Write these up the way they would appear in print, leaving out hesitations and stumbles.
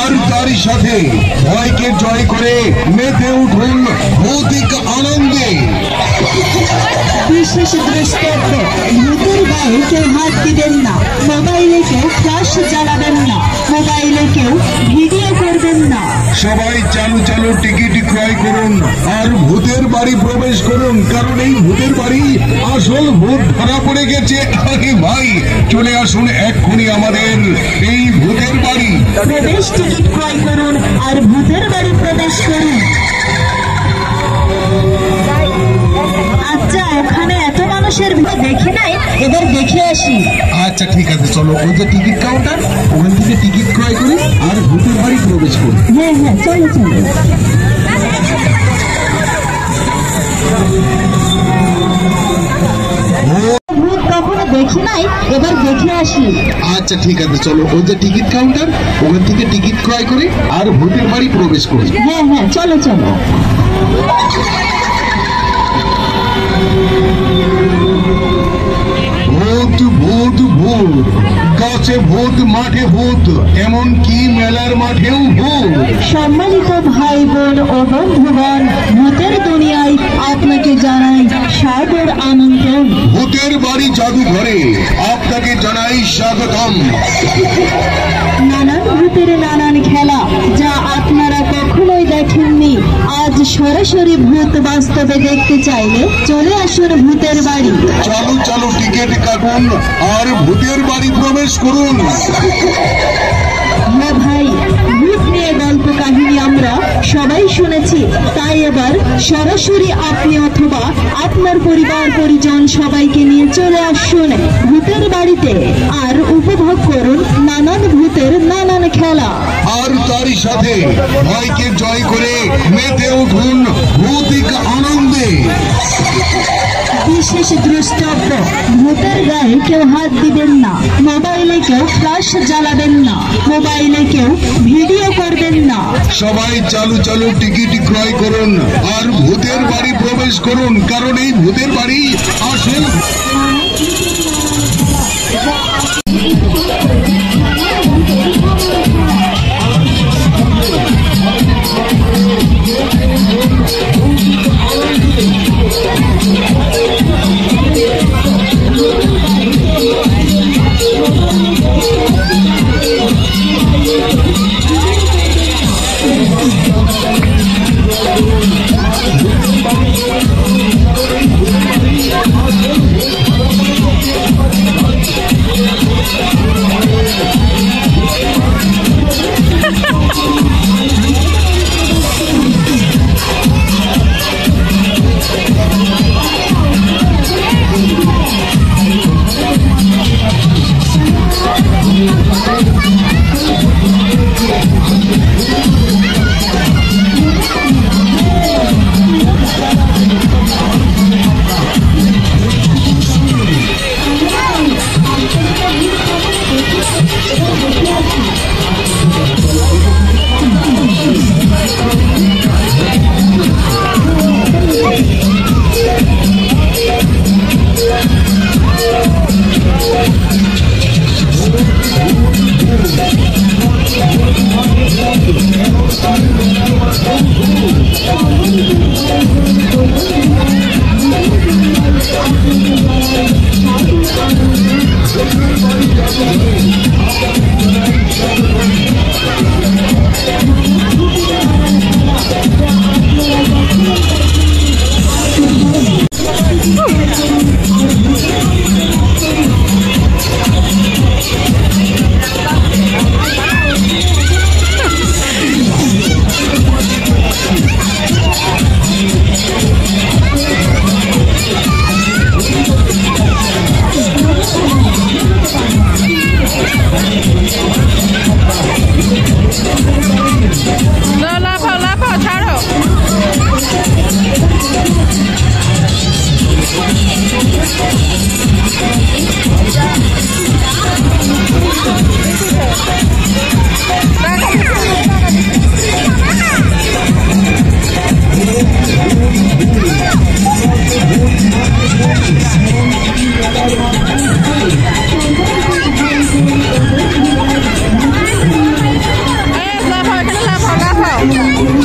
আর তারই সাথে ভয়কে জয় করে মেতে উঠুন ভৌতিক আনন্দে। বিশেষ দ্রষ্টব্য, ভূতের গায়ে কেউ হাত দিবেন না, মোবাইলে কেউ ফ্ল্যাশ জ্বালাবেন না, মোবাইলে কেউ ভিডিও করবেন না। সবাই চালু চালু টিকিট ক্রয় করুন আর ভূতের বাড়ি প্রবেশ করুন, কারণ এই ভূতের বাড়ি আসল ভূত ধরা পড়ে গেছে। আরে ভাই, চলে আসুন এক্ষুনি আমাদের এই ভূতের বাড়ি। প্রবেশ টিকিট ক্রয় করুন আর ভূতের বাড়ি প্রবেশ করুন। আচ্ছা, ওখানে এত মানুষের ভিড় দেখে নাই, এবার দেখে আসি। আচ্ছা ঠিক আছে, চলো ওই যে টিকিট কাউন্টার, ওখান থেকে টিকিট ক্রয় করি আর ভূতের বাড়ি প্রবেশ করি। হ্যাঁ হ্যাঁ, চলো চলো। ভূত কখনো দেখি নাই, এবার দেখে আসি। আচ্ছা ঠিক আছে, চলো ওই যে টিকিট কাউন্টার, ওখান থেকে টিকিট ক্রয় করি আর ভূতের বাড়ি প্রবেশ করি। হ্যাঁ হ্যাঁ, চলো চলো। ভূত ভূত ভূত, গাছে ভূত, মাঠে ভূত, এমন কি মেলার মাঠেও ভূত। সম্মানিত ভাই বোন ও বন্ধুগণ, ভূতের দুনিয়ায় আপনাকে জানাই সাদর আমন্ত্রণ। ভূতের বাড়ি জাদুঘরে আপনাকে জানাই স্বাগতম। নানান ভূতের নানান খেলা যা আপনারা কখনোই দেখেননি, আজ সরাসরি ভূত বাস্তবে দেখতে চাইলে চলে আসুন ভূতের বাড়ি। চালু চালু টিকিট কাটুন আর ভূতের বাড়ি প্রবেশ করুন। হ্যাঁ ভাই, ভূত নিয়ে গল্প কাহিনী আমরা সবাই শুনেছি, তাই এবার সরাসরি আপনি অথবা আপনার পরিবার পরিজন সবাইকে নিয়ে চলে আসুন ভূতের বাড়িতে আর উপভোগ করুন নানান ভূতের নানান খেলা। আর তারই সাথে ভয়কে জয় করে মেতে উঠুন ভৌতিক আনন্দে। বিশেষ দ্রষ্টব্য, ভূতের গায়ে কেউ হাত দিবেন না, মোবাইলে কেউ ফ্ল্যাশ জ্বালাবেন না, মোবাইলে কেউ ভিডিও করবেন না। সবাই চালু চালু টিকিট ক্রয় করুন আর ভূতের বাড়ি প্রবেশ করুন, কারণ এই ভূতের বাড়ি আসল।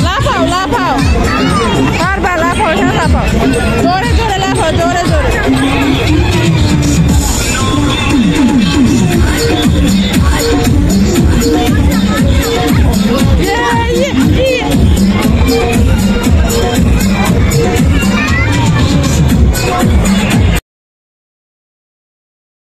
লাফাও লাফাও পারবা লাফাও হ্যাঁ লাফাও